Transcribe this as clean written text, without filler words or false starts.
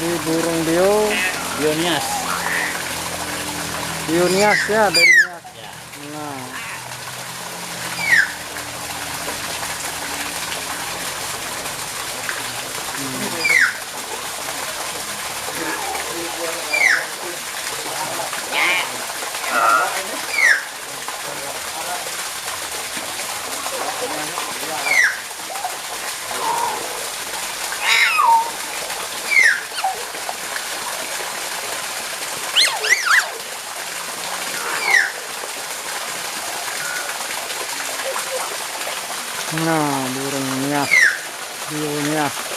Jadi burung Bionias. Bionias ya, dari Nias. Ya. Nah, nah burung Nias, Bionias.